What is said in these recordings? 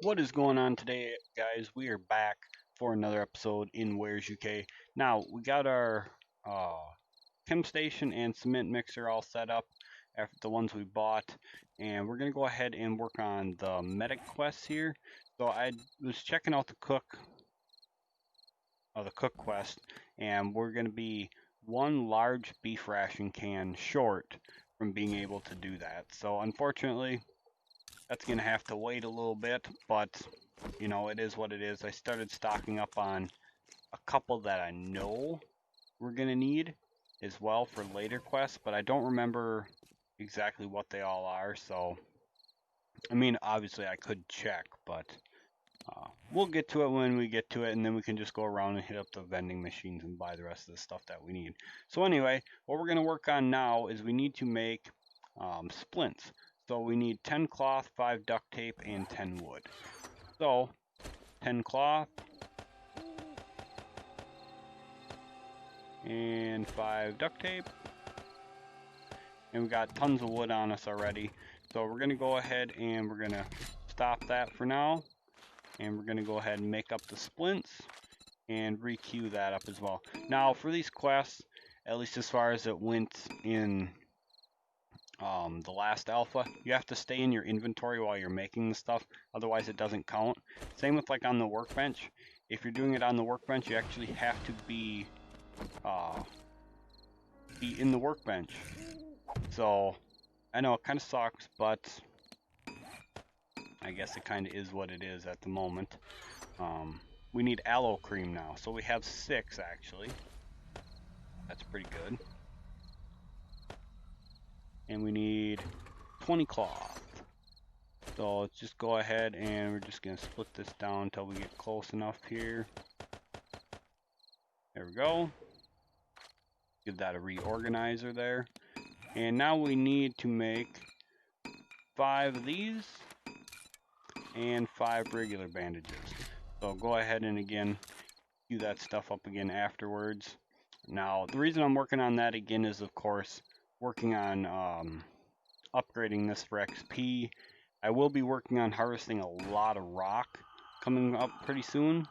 What is going on today, guys? We are back for another episode in War3Zuk. Now, we got our uh, chem station and cement mixer all set up after the ones we bought, and we're going to go ahead and work on the medic quests here. So I was checking out the cook quest, and we're going to be one large beef ration can short from being able to do that. So unfortunately, that's going to have to wait a little bit, but you know, it is what it is. I started stocking up on a couple that I know we're going to need as well for later quests, but I don't remember exactly what they all are. So, I mean, obviously I could check, but we'll get to it when we get to it, and then we can just go around and hit up the vending machines and buy the rest of the stuff that we need. So anyway, what we're going to work on now is we need to make splints. So we need 10 cloth, 5 duct tape, and 10 wood. So 10 cloth and 5 duct tape, and we got tons of wood on us already. So we're gonna go ahead and we're gonna stop that for now, and we're gonna go ahead and make up the splints and requeue that up as well. Now for these quests, at least as far as it went in the last alpha, you have to stay in your inventory while you're making the stuff, otherwise it doesn't count. Same with like on the workbench. If you're doing it on the workbench, you actually have to be in the workbench. So I know it kind of sucks, but I guess it kind of is what it is at the moment. We need aloe cream now, so we have 6 actually. That's pretty good. And we need 20 cloth. So let's just go ahead and we're just going to split this down until we get close enough here. There we go. Give that a reorganizer there. And now we need to make 5 of these and 5 regular bandages. So go ahead and again, do that stuff up again afterwards. Now, the reason I'm working on that again is, of course, working on upgrading this for XP. I will be working on harvesting a lot of rock coming up pretty soon.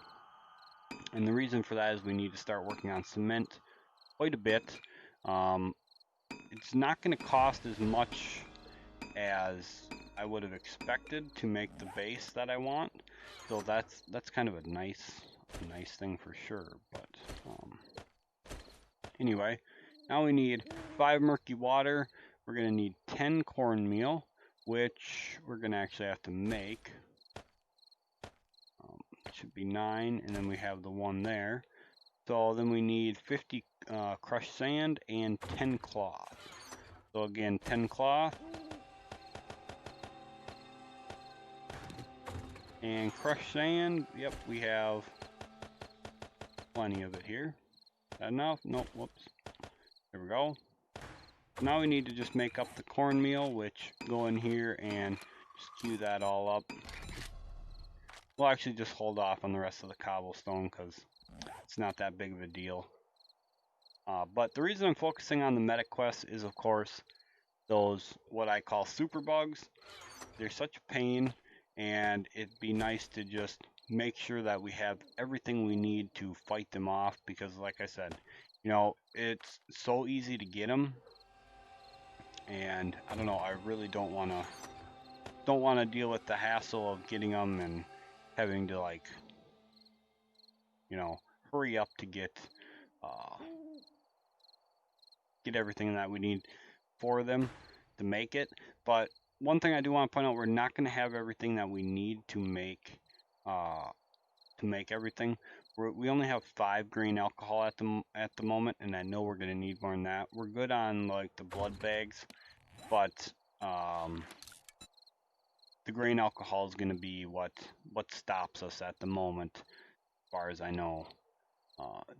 And the reason for that is we need to start working on cement quite a bit. It's not going to cost as much as I would have expected to make the base that I want. So that's kind of a nice thing for sure. But anyway, now we need 5 murky water. We're going to need 10 cornmeal, which we're going to actually have to make. It should be 9, and then we have the 1 there. So then we need 50 crushed sand and 10 cloth. So again, 10 cloth and crushed sand. Yep, we have plenty of it here. Is that enough? Nope, whoops. There we go. Now we need to just make up the cornmeal, which go in here and just queue that all up. We'll actually just hold off on the rest of the cobblestone because it's not that big of a deal. But the reason I'm focusing on the medic quests is, of course, those what I call super bugs. They're such a pain, and it'd be nice to just make sure that we have everything we need to fight them off, because like I said, you know, it's so easy to get them, and I don't know, I really don't want to deal with the hassle of getting them and having to, like, you know, hurry up to get everything that we need for them to make it. But one thing I do want to point out, we're not going to have everything that we need to make everything. We only have 5 grain alcohol at the moment, and I know we're going to need more than that. We're good on like the blood bags, but the grain alcohol is going to be what stops us at the moment, as far as I know.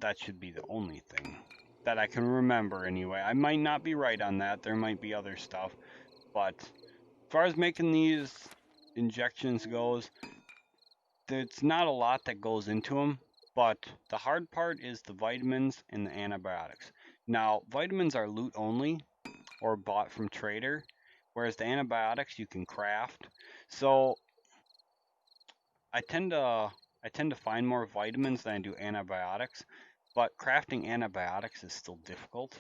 That should be the only thing that I can remember anyway. I might not be right on that. There might be other stuff. But as far as making these injections goes, there's not a lot that goes into them. But the hard part is the vitamins and the antibiotics. Now, vitamins are loot only or bought from trader, whereas the antibiotics you can craft. So I tend to find more vitamins than I do antibiotics, but crafting antibiotics is still difficult.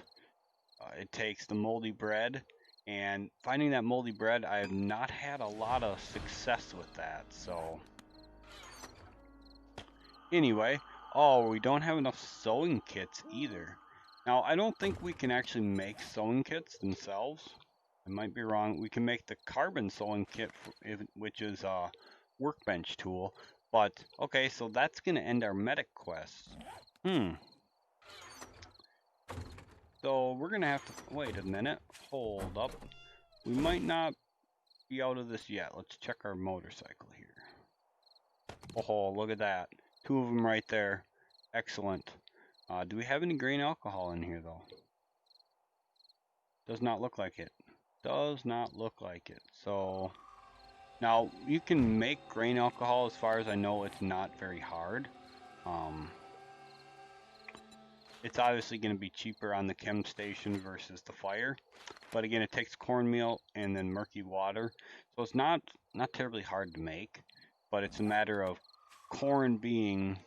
It takes the moldy bread, and finding that moldy bread, I have not had a lot of success with that. So anyway, oh, we don't have enough sewing kits either. Now, I don't think we can actually make sewing kits themselves. I might be wrong. We can make the carbon sewing kit, which is a workbench tool. But, okay, so that's going to end our medic quest. So we're going to have to, wait a minute, hold up. We might not be out of this yet. Let's check our motorcycle here. Oh, look at that. 2 of them right there. Excellent. Do we have any grain alcohol in here, though? Does not look like it. Does not look like it. So, now, you can make grain alcohol. As far as I know, it's not very hard. It's obviously going to be cheaper on the chem station versus the fire. But again, it takes cornmeal and then murky water. So it's not terribly hard to make. But it's a matter of corn being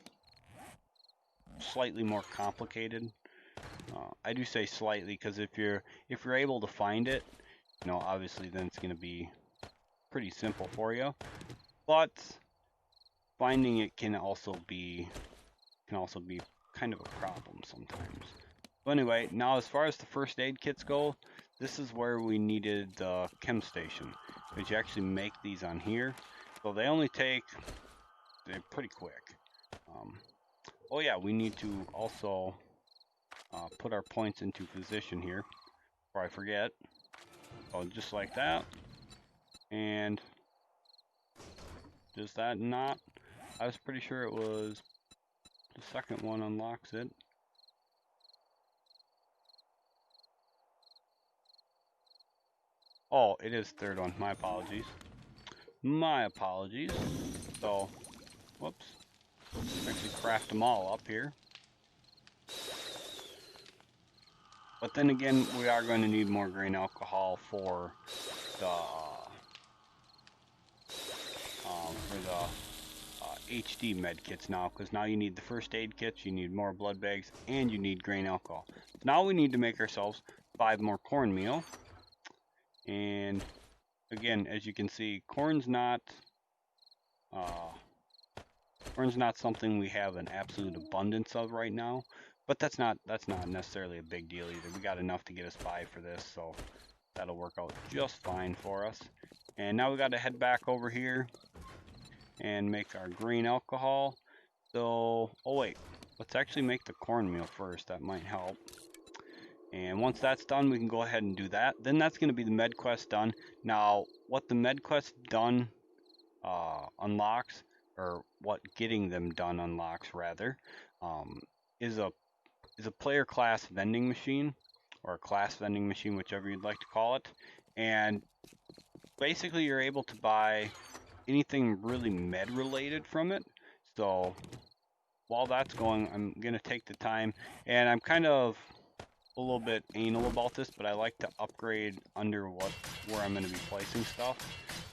slightly more complicated. I do say slightly because if you're able to find it, you know, obviously then it's going to be pretty simple for you. But finding it can also be kind of a problem sometimes. So anyway, now as far as the first aid kits go, this is where we needed the chem station, because you actually make these on here. So they're pretty quick. Oh yeah, we need to also put our points into position here before I forget. So just like that. And does that not? I was pretty sure it was the second one unlocks it. Oh, it is third one. My apologies. My apologies. So, whoops. Actually craft them all up here. But then again, we are going to need more grain alcohol for the HD med kits now, because now you need the first aid kits, you need more blood bags, and you need grain alcohol. So now we need to make ourselves 5 more cornmeal. And again, as you can see, corn's not something we have an absolute abundance of right now, but that's not necessarily a big deal either. We got enough to get us by for this, so that'll work out just fine for us. And now we got to head back over here and make our grain alcohol. So, oh wait, let's actually make the cornmeal first. That might help. And once that's done, we can go ahead and do that. Then that's going to be the med quest done. Now, what the med quest done unlocks, or what getting them done unlocks rather, is a player class vending machine, or a class vending machine, whichever you'd like to call it. And basically you're able to buy anything really med related from it. So while that's going, I'm gonna take the time, and I'm kind of a little bit anal about this, but I like to upgrade under where I'm going to be placing stuff.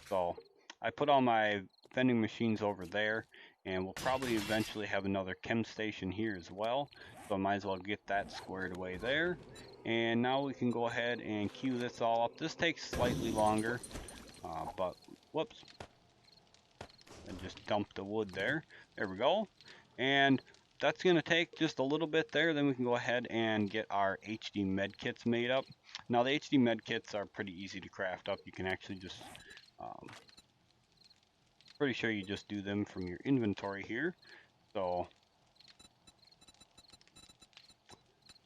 So I put all my vending machines over there, and we'll probably eventually have another chem station here as well. So I might as well get that squared away there. And now we can go ahead and queue this all up. This takes slightly longer, but whoops. I just dumped the wood there. There we go. And that's going to take just a little bit there. Then we can go ahead and get our HD med kits made up. Now the HD med kits are pretty easy to craft up. You can actually just, pretty sure you just do them from your inventory here. So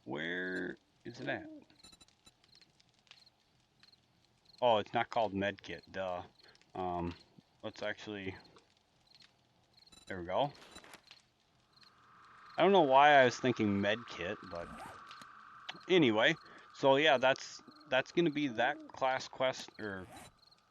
where is it at? Oh, it's not called med kit, duh. Let's actually, there we go. I don't know why I was thinking med kit, but anyway, so yeah, that's going to be that class quest, or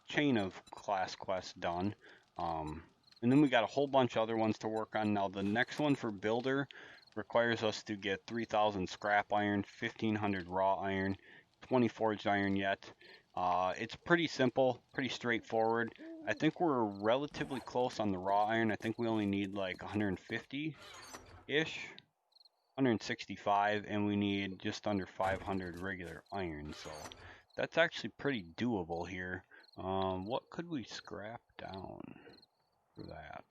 chain of class quests done. And then we got a whole bunch of other ones to work on. Now the next one for builder requires us to get 3,000 scrap iron, 1,500 raw iron, 20 forged iron yet. It's pretty simple, pretty straightforward. I think we're relatively close on the raw iron. I think we only need like 150-ish, 165, and we need just under 500 regular iron. So that's actually pretty doable here. What could we scrap down for that?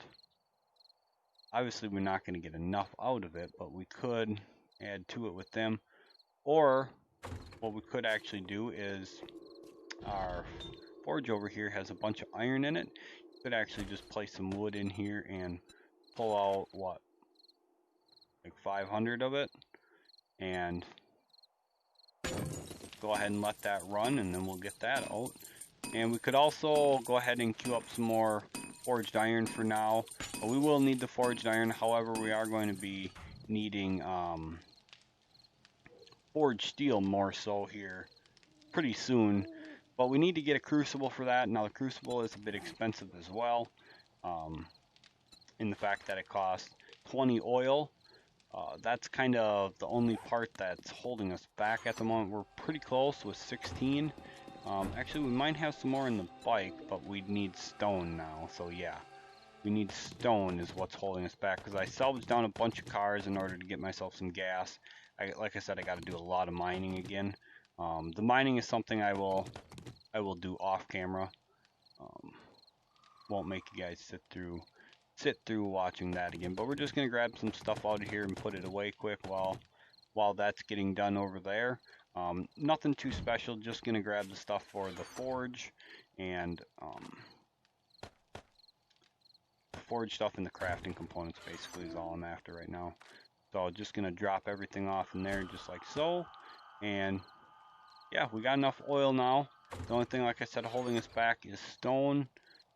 Obviously, we're not going to get enough out of it, but we could add to it with them. Or what we could actually do is our forge over here has a bunch of iron in it. You could actually just place some wood in here and pull out, what, like 500 of it, and go ahead and let that run, and then we'll get that out. And we could also go ahead and queue up some more forged iron for now. We will need the forged iron, however, we are going to be needing forged steel more so here pretty soon. But we need to get a crucible for that. Now the crucible is a bit expensive as well, in the fact that it costs 20 oil. That's kind of the only part that's holding us back at the moment. We're pretty close with 16. Actually, we might have some more in the bike, but we need stone now. So yeah, we need stone is what's holding us back, because I salvaged down a bunch of cars in order to get myself some gas. Like I said, I got to do a lot of mining again. The mining is something I will do off camera. Won't make you guys sit through watching that again. But we're just gonna grab some stuff out of here and put it away quick while that's getting done over there. Nothing too special, just gonna grab the stuff for the forge and forge stuff and the crafting components basically is all I'm after right now. So just gonna drop everything off in there just like so. And yeah, we got enough oil now. The only thing, like I said, holding us back is stone.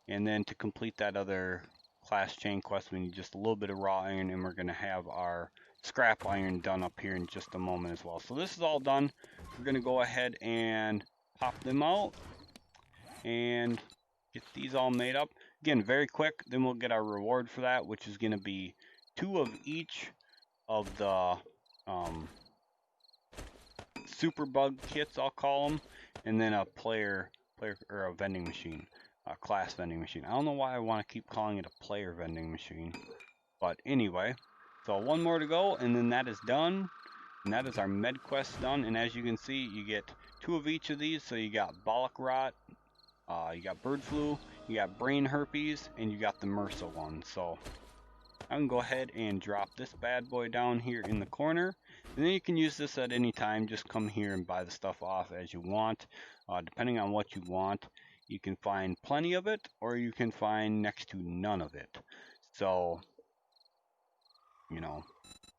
And then to complete that other class chain quest, we need just a little bit of raw iron, and we're going to have our scrap iron done up here in just a moment as well. So this is all done. We're going to go ahead and pop them out and get these all made up. Again, very quick, then we'll get our reward for that, which is going to be 2 of each of the super bug kits, I'll call them, and then a player or a vending machine. Class vending machine. I don't know why I want to keep calling it a player vending machine, but anyway, so 1 more to go, and then that is done, and that is our med quest done. And as you can see, you get 2 of each of these. So you got bollock rot, you got bird flu, you got brain herpes, and you got the MRSA one. So I can go ahead and drop this bad boy down here in the corner, and then you can use this at any time. Just come here and buy the stuff off as you want, depending on what you want. You can find plenty of it, or you can find next to none of it. So, you know,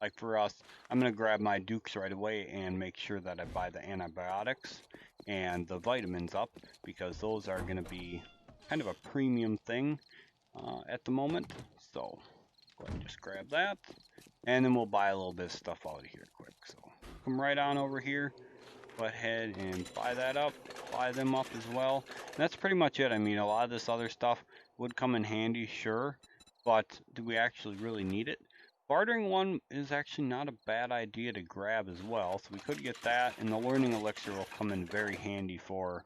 like for us, I'm going to grab my Dukes right away and make sure that I buy the antibiotics and the vitamins up, because those are going to be kind of a premium thing at the moment. So, go ahead and just grab that, and then we'll buy a little bit of stuff out of here quick. So, come right on over here. Go ahead and buy that up, buy them up as well. And that's pretty much it. I mean, a lot of this other stuff would come in handy, sure, but do we actually really need it? Bartering one is actually not a bad idea to grab as well, so we could get that, and the learning elixir will come in very handy for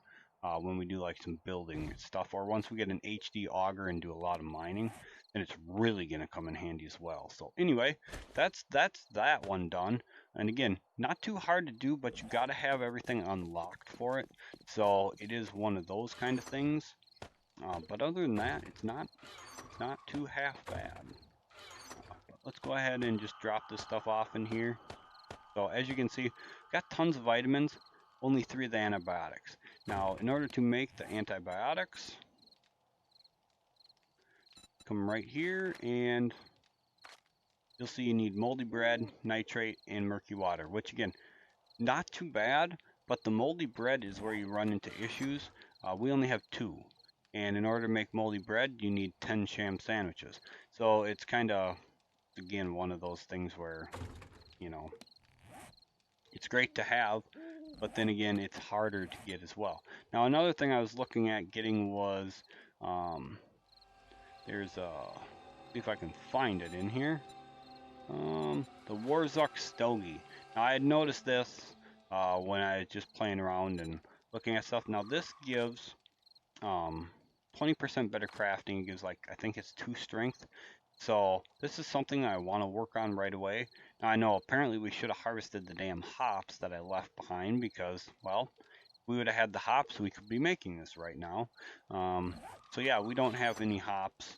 when we do like some building stuff, or once we get an HD auger and do a lot of mining, then it's really going to come in handy as well. So anyway, that's that one done. And again, not too hard to do, but you got to have everything unlocked for it. So it is one of those kind of things. But other than that, it's not too half bad. Let's go ahead and just drop this stuff off in here. So as you can see, got tons of vitamins, only 3 of the antibiotics. Now, in order to make the antibiotics, come right here and you'll see you need moldy bread, nitrate, and murky water, which again, not too bad, but the moldy bread is where you run into issues. We only have 2, and in order to make moldy bread, you need 10 sham sandwiches. So it's kind of, again, one of those things where, you know, it's great to have, but then again, it's harder to get as well. Now, another thing I was looking at getting was, there's a, see if I can find it in here. The War3Zuk stogie. Now I had noticed this when I was just playing around and looking at stuff. Now this gives 20% better crafting. It gives like, I think it's 2 strength. So this is something I want to work on right away. Now I know apparently we should have harvested the damn hops that I left behind because, well, if we would have had the hops, we could be making this right now. So yeah, we don't have any hops.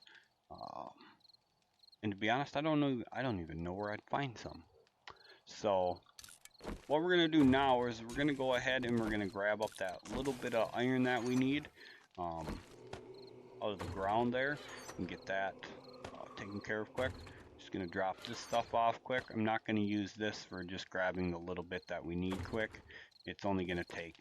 And to be honest, I don't even know where I'd find some. So what we're going to do now is we're going to go ahead and we're going to grab up that little bit of iron that we need out of the ground there and get that taken care of quick. Just going to drop this stuff off quick. I'm not going to use this for just grabbing the little bit that we need quick. It's only going to take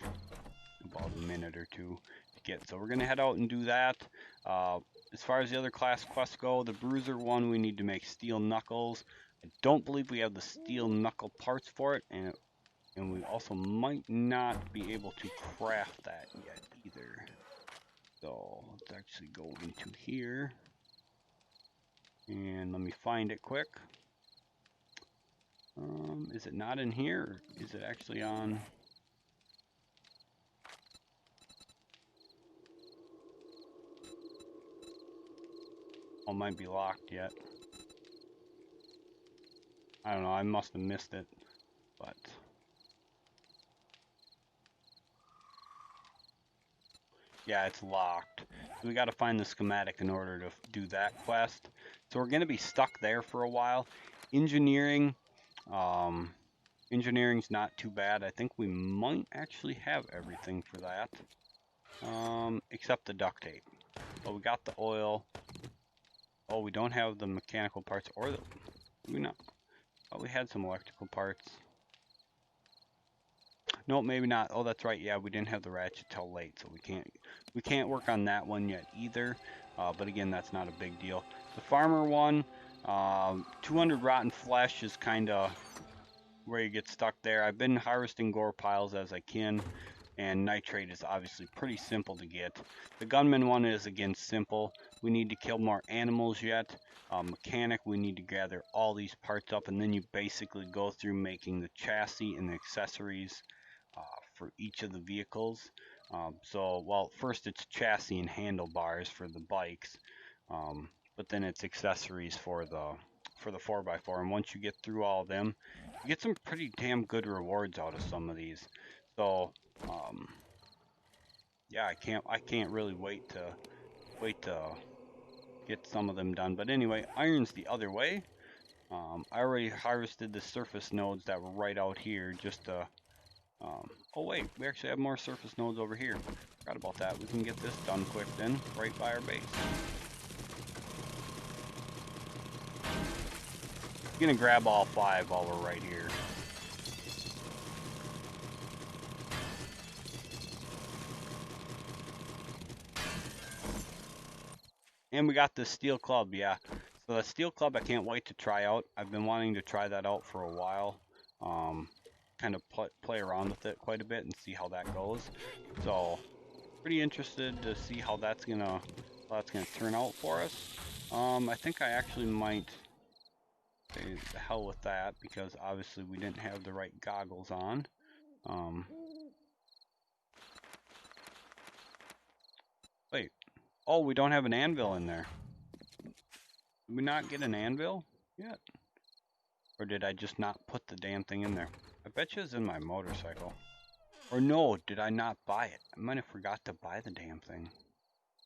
about a minute or two to get. So we're going to head out and do that. As far as the other class quests go, the Bruiser one, we need to make steel knuckles. I don't believe we have the steel knuckle parts for it, and we also might not be able to craft that yet either. So let's actually go into here. And let me find it quick. Is it not in here? Or is it actually on? Oh, it might be locked yet. I don't know, I must have missed it, but yeah, it's locked. So we got to find the schematic in order to do that quest. So we're going to be stuck there for a while. Engineering, engineering's not too bad. I think we might actually have everything for that, except the duct tape. But we got the oil. Oh, we don't have the mechanical parts, or the, we not. Oh, we had some electrical parts. No, maybe not. Oh, that's right. Yeah, we didn't have the ratchet till late, so we can't work on that one yet either. But again, that's not a big deal. The farmer one, 200 rotten flesh is kind of where you get stuck there. I've been harvesting gore piles as I can, and nitrate is obviously pretty simple to get. The gunman one is again simple. We need to kill more animals yet. Mechanic, we need to gather all these parts up, and then you basically go through making the chassis and the accessories for each of the vehicles. So, well, first it's chassis and handlebars for the bikes, but then it's accessories for the 4x4. And once you get through all of them, you get some pretty damn good rewards out of some of these. So, yeah, I can't really wait to get some of them done. But anyway, iron's the other way. I already harvested the surface nodes that were right out here just to oh wait, we actually have more surface nodes over here. Forgot about that. We can get this done quick then, right by our base. I'm gonna grab all 5 while we're right here. And we got the steel club, yeah. So the steel club I can't wait to try out. I've been wanting to try that out for a while. Kind of play around with it quite a bit and see how that goes. So pretty interested to see how that's gonna turn out for us. I think I actually might say the hell with that because obviously we didn't have the right goggles on. Wait. Oh, we don't have an anvil in there. Did we not get an anvil yet? Or did I just not put the damn thing in there? I bet you it's in my motorcycle. Or no, did I not buy it? I might have forgot to buy the damn thing.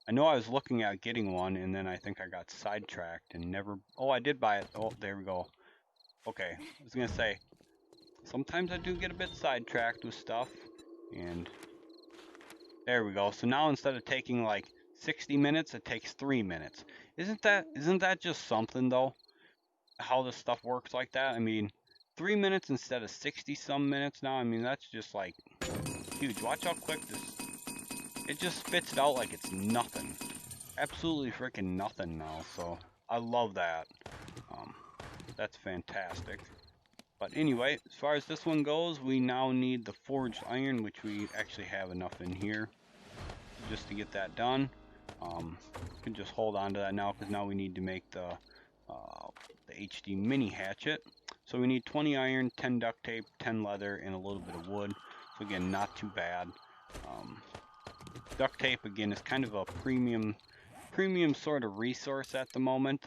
I know I was looking at getting one, and then I think I got sidetracked and never... Oh, I did buy it. Oh, there we go. Okay, I was going to say, sometimes I do get a bit sidetracked with stuff, and there we go. So now instead of taking like 60 minutes, it takes 3 minutes. Isn't that just something, though? How this stuff works like that? I mean, 3 minutes instead of 60-some minutes now. I mean, that's just like huge. Watch how quick this... It just spits it out like it's nothing. Absolutely freaking nothing now. So I love that. That's fantastic. But anyway, as far as this one goes, we now need the forged iron, which we actually have enough in here just to get that done. You can just hold on to that now because now we need to make the HD Mini Hatchet. So we need 20 iron, 10 duct tape, 10 leather, and a little bit of wood. So again, not too bad. Duct tape, again, is kind of a premium sort of resource at the moment.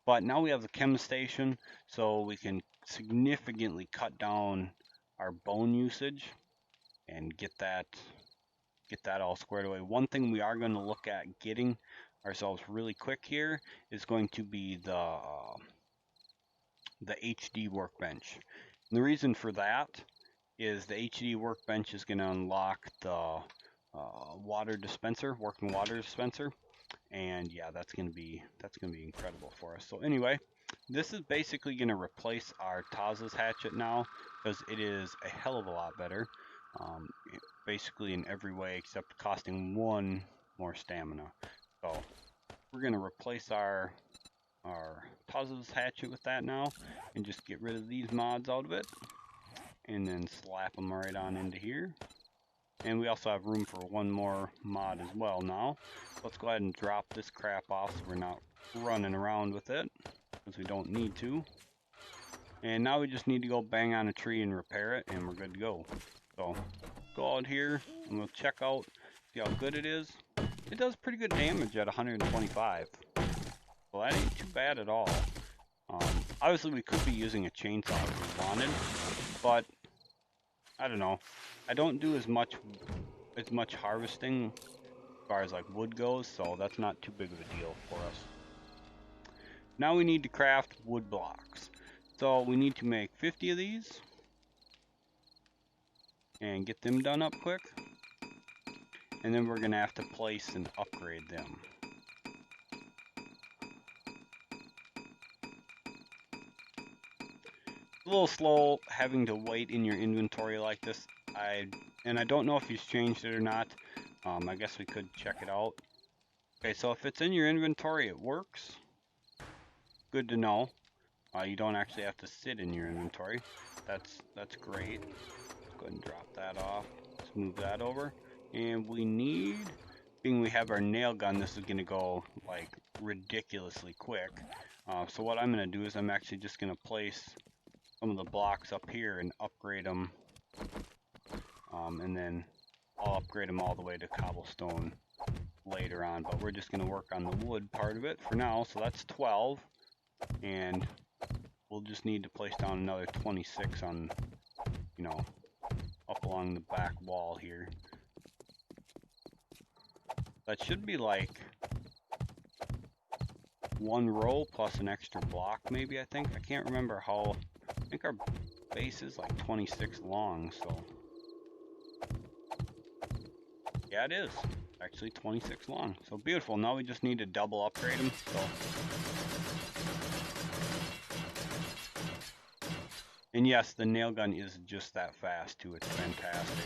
But now we have the chem station, so we can significantly cut down our bone usage and get that all squared away. One thing we are going to look at getting ourselves really quick here is going to be the HD workbench. And the reason for that is the HD workbench is going to unlock the water dispenser, working water dispenser, and yeah, that's going to be incredible for us. So anyway, this is basically going to replace our Taz's hatchet now, because it is a hell of a lot better, basically in every way except costing 1 more stamina. So we're going to replace our Taz's hatchet with that now, and just get rid of these mods out of it, and then slap them right on into here. And we also have room for 1 more mod as well now. Let's go ahead and drop this crap off so we're not running around with it, because we don't need to. And now we just need to go bang on a tree and repair it, and we're good to go. So go out here and we'll check out, see how good it is. It does pretty good damage at 125. So that ain't too bad at all. Obviously we could be using a chainsaw if we wanted, but I don't know. I don't do as much harvesting as far as like wood goes, so that's not too big of a deal for us. Now we need to craft wood blocks. So we need to make 50 of these and get them done up quick. And then we're going to have to place and upgrade them. A little slow having to wait in your inventory like this. I don't know if he's changed it or not. I guess we could check it out. Okay, so if it's in your inventory, it works. Good to know. You don't actually have to sit in your inventory. That's great. Let's go ahead and drop that off. Let's move that over. And we need, being we have our nail gun, this is going to go like ridiculously quick. So what I'm going to do is I'm actually just going to place some of the blocks up here and upgrade them, and then I'll upgrade them all the way to cobblestone later on, but we're just going to work on the wood part of it for now. So that's 12, and we'll just need to place down another 26 on, you know, up along the back wall here. That should be like 1 row plus an extra block maybe, I think. I can't remember how. I think our base is like 26 long, so yeah, it is actually 26 long. So beautiful. Now we just need to double upgrade them. So, and yes, the nail gun is just that fast too. It's fantastic.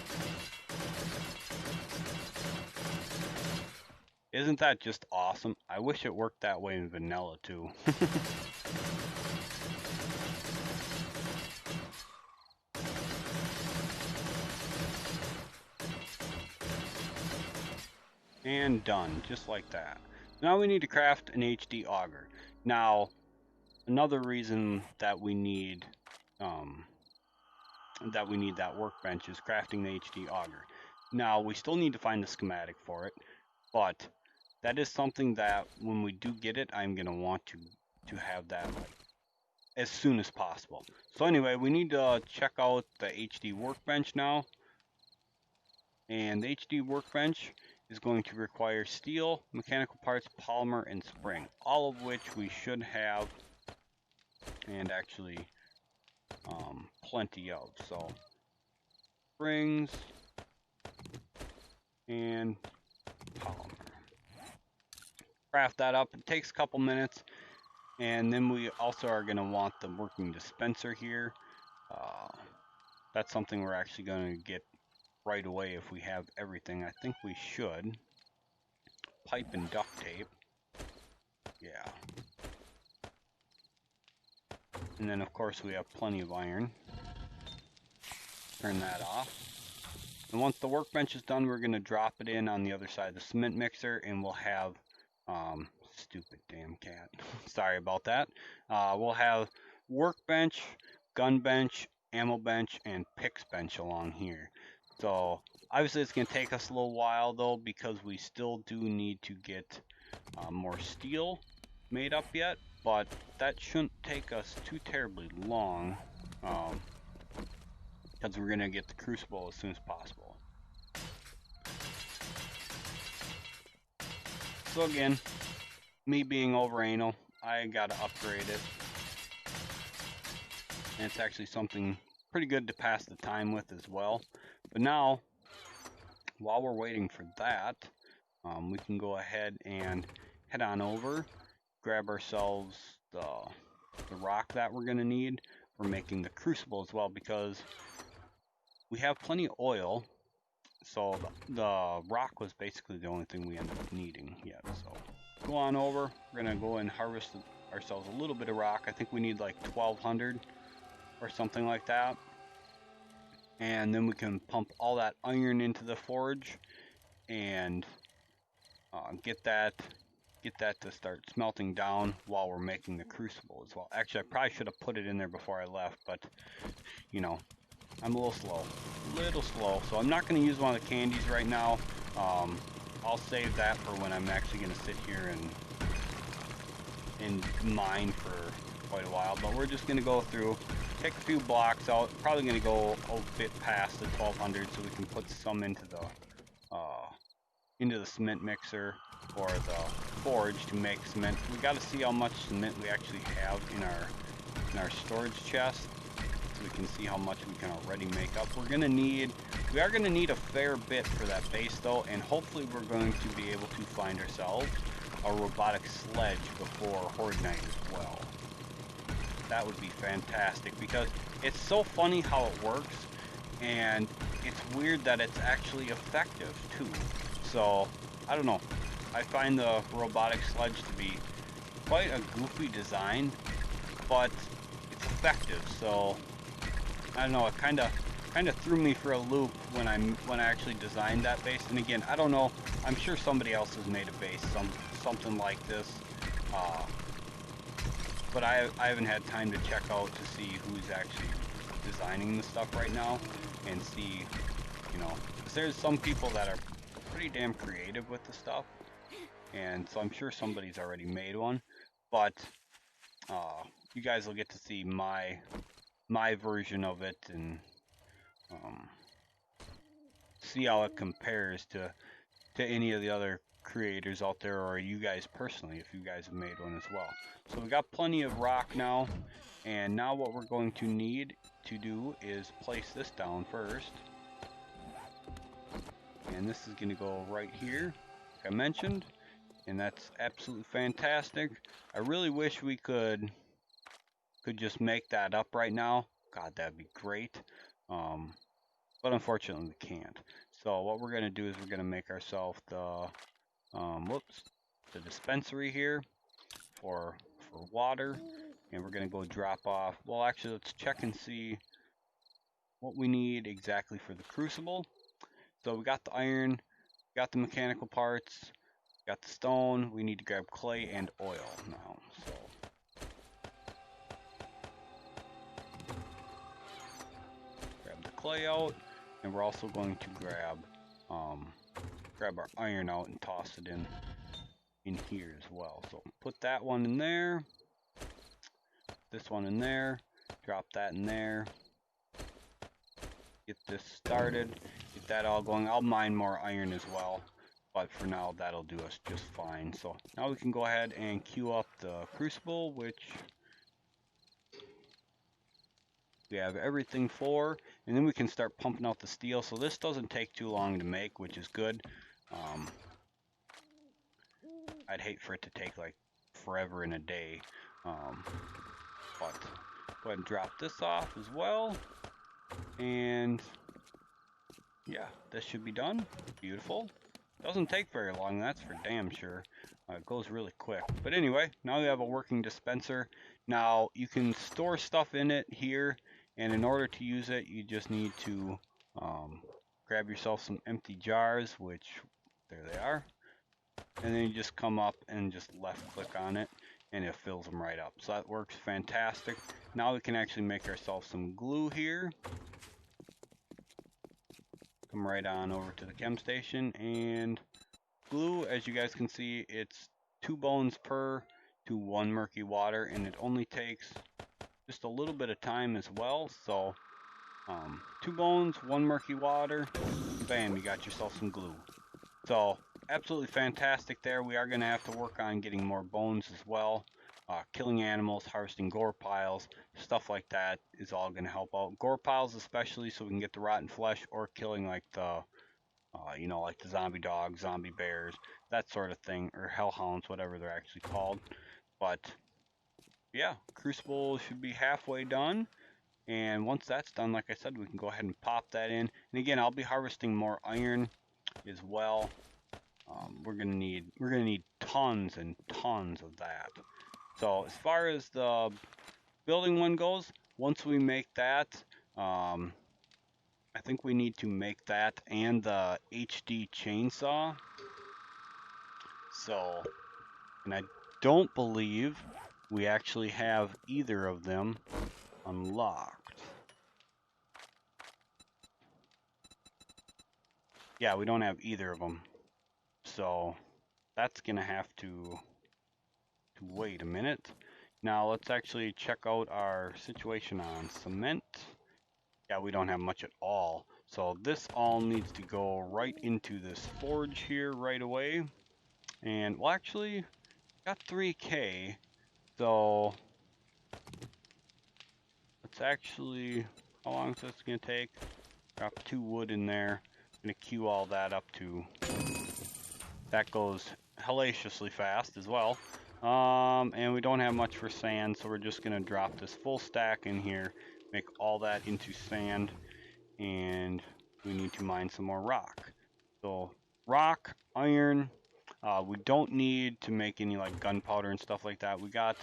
Isn't that just awesome? I wish it worked that way in vanilla too. And done, just like that. Now we need to craft an HD auger. Now, another reason that we need that workbench is crafting the HD auger. Now, we still need to find the schematic for it, but that is something that when we do get it, I'm gonna want to have that like as soon as possible. So anyway, we need to check out the HD workbench now, and the HD workbench is going to require steel, mechanical parts, polymer, and spring, all of which we should have, and actually plenty of. So springs and polymer. Craft that up. It takes a couple minutes, and then we also are going to want the working dispenser here. That's something we're actually going to get right away if we have everything. I think we should. Pipe and duct tape. Yeah. And then of course we have plenty of iron. Turn that off. And once the workbench is done, we're going to drop it in on the other side of the cement mixer, and we'll have stupid damn cat. Sorry about that. We'll have workbench, gun bench, ammo bench, and picks bench along here. So Obviously, it's going to take us a little while though, because we still do need to get more steel made up yet, but that shouldn't take us too terribly long, because we're going to get the crucible as soon as possible. So again, me being over anal, I got to upgrade it, and it's actually something pretty good to pass the time with as well. But now, while we're waiting for that, we can go ahead and head on over, grab ourselves the rock that we're going to need for making the crucible as well, because we have plenty of oil. So the rock was basically the only thing we ended up needing yet. So go on over. We're going to go and harvest ourselves a little bit of rock. I think we need like 1,200 or something like that. And then we can pump all that iron into the forge and get that to start smelting down while we're making the crucible as well. Actually, I probably should have put it in there before I left, but you know, I'm a little slow, so I'm not going to use one of the candies right now. I'll save that for when I'm actually going to sit here and mine for quite a while. But we're just going to go through, take a few blocks out. Probably going to go a bit past the 1,200 so we can put some into the cement mixer or the forge to make cement. We got to see how much cement we actually have in our storage chest, so we can see how much we can already make up. We are going to need a fair bit for that base though, and hopefully we're going to be able to find ourselves a robotic sledge before Horde Night as well. That would be fantastic, because it's so funny how it works, and it's weird that it's actually effective too. So I don't know, I find the robotic sledge to be quite a goofy design, but it's effective. So I don't know, it kind of threw me for a loop when I actually designed that base. And again, I don't know, I'm sure somebody else has made a base something like this, but I haven't had time to check out to see who's actually designing the stuff right now and see, you know, because there's some people that are pretty damn creative with the stuff, and so I'm sure somebody's already made one. But you guys will get to see my version of it and see how it compares to any of the other creators out there, or you guys personally, if you guys have made one as well. So we got plenty of rock now, and now what we're going to need to do is place this down first. And this is going to go right here, like I mentioned, and that's absolutely fantastic. I really wish we could just make that up right now. God, that'd be great. But unfortunately we can't. So what we're going to do is we're going to make ourselves the dispensary here for water, and we're going to go drop off. Well, actually, let's check and see what we need exactly for the crucible. So we got the iron, got the mechanical parts, got the stone. We need to grab clay and oil now. So grab the clay out, and we're also going to grab our iron out and toss it in here as well. So put that one in there, this one in there, drop that in there, get this started, get that all going. I'll mine more iron as well, but for now that'll do us just fine. So now we can go ahead and queue up the crucible, which we have everything for, and then we can start pumping out the steel. So this doesn't take too long to make, which is good. I'd hate for it to take like forever in a day, but go ahead and drop this off as well, and yeah, this should be done. Beautiful. Doesn't take very long, that's for damn sure. It goes really quick. But anyway, now we have a working dispenser. Now you can store stuff in it here, and in order to use it, you just need to grab yourself some empty jars, which there they are. And then you just come up and just left click on it, and it fills them right up. So that works fantastic. Now we can actually make ourselves some glue here. come right on over to the chem station, and glue, as you guys can see, it's 2 bones per to 1 murky water, and it only takes just a little bit of time as well. So 2 bones, 1 murky water, bam, you got yourself some glue. So absolutely fantastic there. We are going to have to work on getting more bones as well. Killing animals, harvesting gore piles, stuff like that is all going to help out. Gore piles especially, so we can get the rotten flesh, or killing like the you know, like the zombie dogs, zombie bears, that sort of thing, or hellhounds, whatever they're actually called. But yeah, Crucible should be halfway done, and once that's done, like I said, we can go ahead and pop that in. And again, I'll be harvesting more iron as well. We're gonna need tons and tons of that. So as far as the building one goes, once we make that, I think we need to make that and the HD chainsaw. So, and I don't believe we actually have either of them unlocked. Yeah, we don't have either of them. So that's gonna have to wait a minute. Now let's actually check out our situation on cement. Yeah, we don't have much at all. So this all needs to go right into this forge here right away. And well, actually, got 3K. So let's actually, how long is this gonna take? Drop 2 wood in there. I'm gonna queue all that up to, that goes hellaciously fast as well. And we don't have much for sand, so we're just gonna drop this full stack in here, make all that into sand, and we need to mine some more rock. So rock, iron, we don't need to make any like gunpowder and stuff like that. We got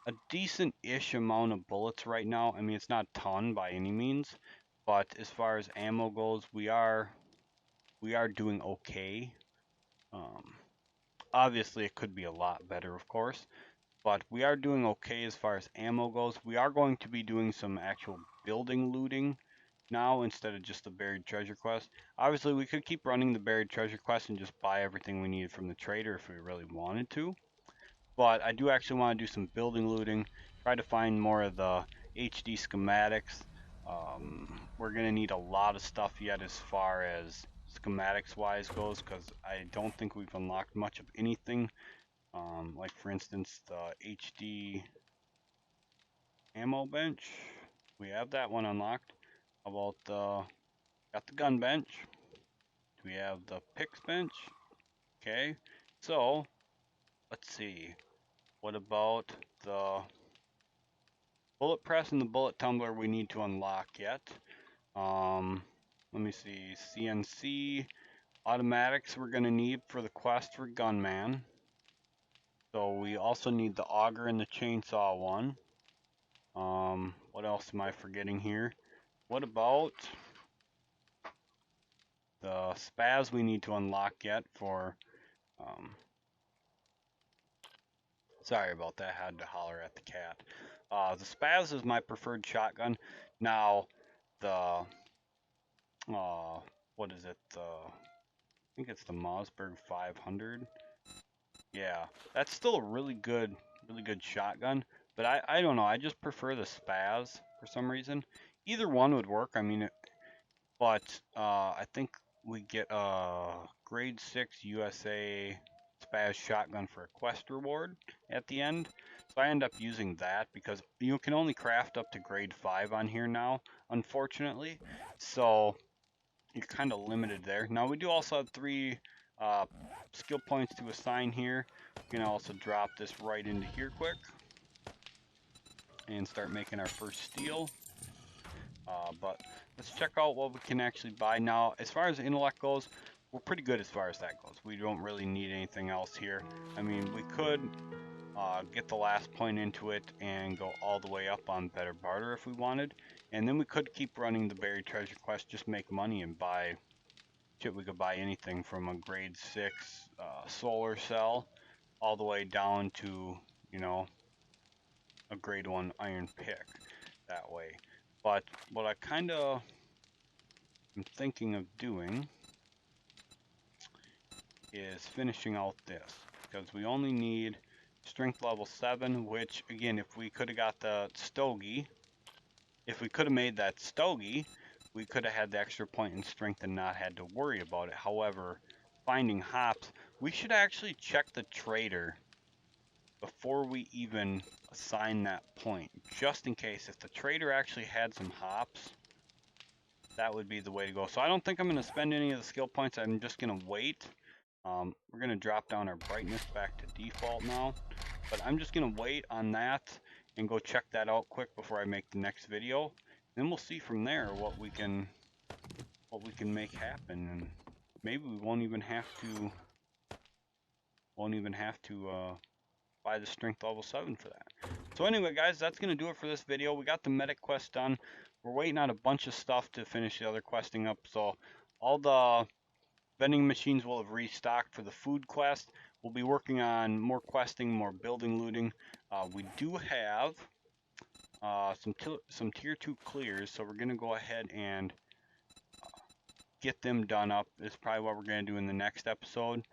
a decent-ish amount of bullets right now. I mean, it's not a ton by any means, but as far as ammo goes, we are doing okay. Obviously, it could be a lot better, of course, but we are doing okay as far as ammo goes. We are going to be doing some actual building looting now instead of just the buried treasure quest. Obviously, we could keep running the buried treasure quest and just buy everything we needed from the trader if we really wanted to. But I do actually want to do some building looting, try to find more of the HD schematics. We're going to need a lot of stuff yet as far as schematics wise goes, because I don't think we've unlocked much of anything. Like for instance, the HD ammo bench, we have that one unlocked. How about got the gun bench? We have the picks bench. Okay, so let's see. What about the bullet press and the bullet tumbler we need to unlock yet? Let me see. CNC automatics we're going to need for the quest for gunman. So we also need the auger and the chainsaw one. What else am I forgetting here? What about the spaz we need to unlock yet for, sorry about that, I had to holler at the cat. The spaz is my preferred shotgun. Now, the, what is it? I think it's the Mossberg 500. Yeah, that's still a really good shotgun. But I don't know, I just prefer the spaz for some reason. Either one would work, I mean, but I think we get a grade 6 USA spaz shotgun for a quest reward at the end. So I end up using that because you can only craft up to grade 5 on here now, unfortunately. So you're kind of limited there. Now we do also have 3 skill points to assign here. We can also drop this right into here quick and start making our first steel. But let's check out what we can actually buy now. As far as intellect goes, we're pretty good as far as that goes. We don't really need anything else here. I mean, we could get the last point into it and go all the way up on better barter if we wanted. And then we could keep running the buried treasure quest, just make money and buy shit. We could buy anything from a grade 6 solar cell all the way down to, you know, a grade 1 iron pick that way. But what I kind of I'm thinking of doing is finishing out this, because we only need strength level 7, which again, if we could have got the stogie, if we could have made that stogie, we could have had the extra point in strength and not had to worry about it. However, finding hops, we should actually check the trader before we even assign that point, just in case. If the trader actually had some hops, that would be the way to go. So I don't think I'm going to spend any of the skill points. I'm just going to wait. We're going to drop down our brightness back to default now, but I'm just going to wait on that and go check that out quick before I make the next video. Then we'll see from there what we can make happen, and maybe we won't even have to buy the strength level 7 for that. So anyway, guys, that's going to do it for this video. We got the medic quest done. We're waiting on a bunch of stuff to finish the other questing up. So all the vending machines will have restocked for the food quest. We'll be working on more questing, more building looting. We do have some tier 2 clears, so we're going to go ahead and get them done up. Is probably what we're going to do in the next episode.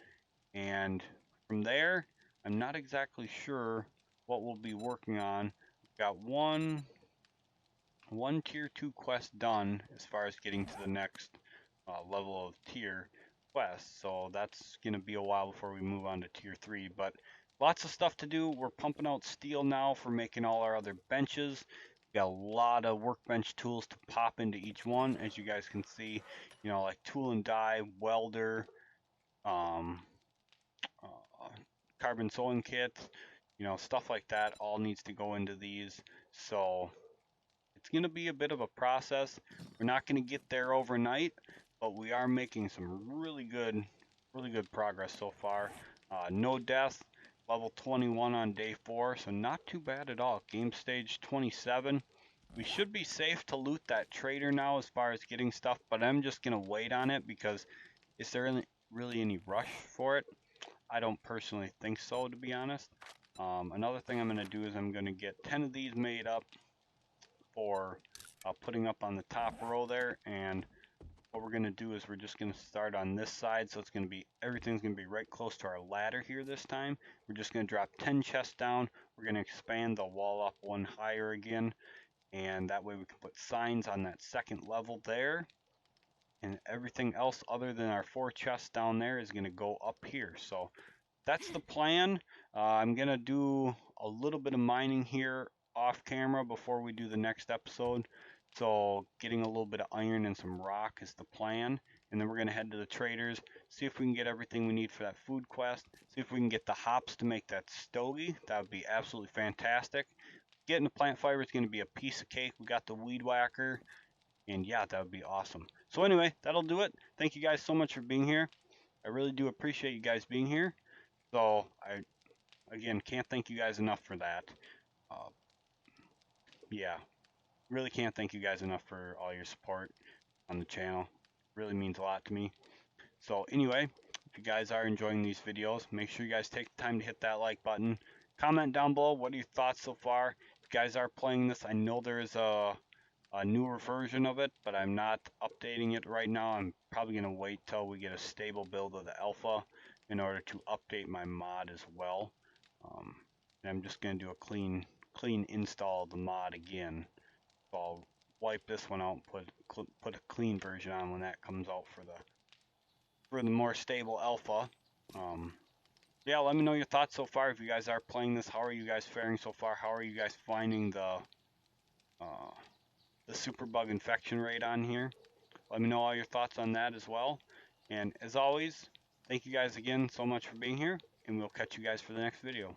And from there, I'm not exactly sure what we'll be working on. We've got one tier 2 quest done as far as getting to the next level of tier quest, so that's going to be a while before we move on to tier 3, but lots of stuff to do. We're pumping out steel now for making all our other benches. We got a lot of workbench tools to pop into each one, as you guys can see, you know, like tool and die, welder, carbon sewing kits, you know, stuff like that all needs to go into these. So it's going to be a bit of a process. We're not going to get there overnight, but we are making some really good progress so far. No death, level 21 on day 4, so not too bad at all. Game stage 27. We should be safe to loot that trader now as far as getting stuff, but I'm just going to wait on it because is there really any rush for it? I don't personally think so, to be honest. Another thing I'm going to do is I'm going to get 10 of these made up for putting up on the top row there, and what we're going to do is we're just going to start on this side, so it's going to be, everything's going to be right close to our ladder here this time. We're just going to drop 10 chests down. We're going to expand the wall up one higher again, and that way we can put signs on that second level there, and everything else other than our 4 chests down there is going to go up here. So that's the plan. I'm going to do a little bit of mining here off camera before we do the next episode. So getting a little bit of iron and some rock is the plan. And then we're going to head to the traders, see if we can get everything we need for that food quest, see if we can get the hops to make that stogie. That would be absolutely fantastic. Getting the plant fiber is going to be a piece of cake. We got the weed whacker, and yeah, that would be awesome. So anyway, that'll do it. Thank you guys so much for being here. I really do appreciate you guys being here. So I, again, can't thank you guys enough for that. Yeah, really can't thank you guys enough for all your support on the channel. Really means a lot to me. So anyway, if you guys are enjoying these videos, make sure you guys take the time to hit that like button. Comment down below, what are your thoughts so far? If you guys are playing this, I know there is a newer version of it, but I'm not updating it right now. I'm probably going to wait till we get a stable build of the alpha in order to update my mod as well. And I'm just going to do a clean install of the mod again. So I'll wipe this one out and put a clean version on when that comes out for the more stable alpha. Yeah, let me know your thoughts so far. If you guys are playing this, how are you guys faring so far? How are you guys finding the superbug infection rate on here? Let me know all your thoughts on that as well. And as always, thank you guys again so much for being here, and we'll catch you guys for the next video.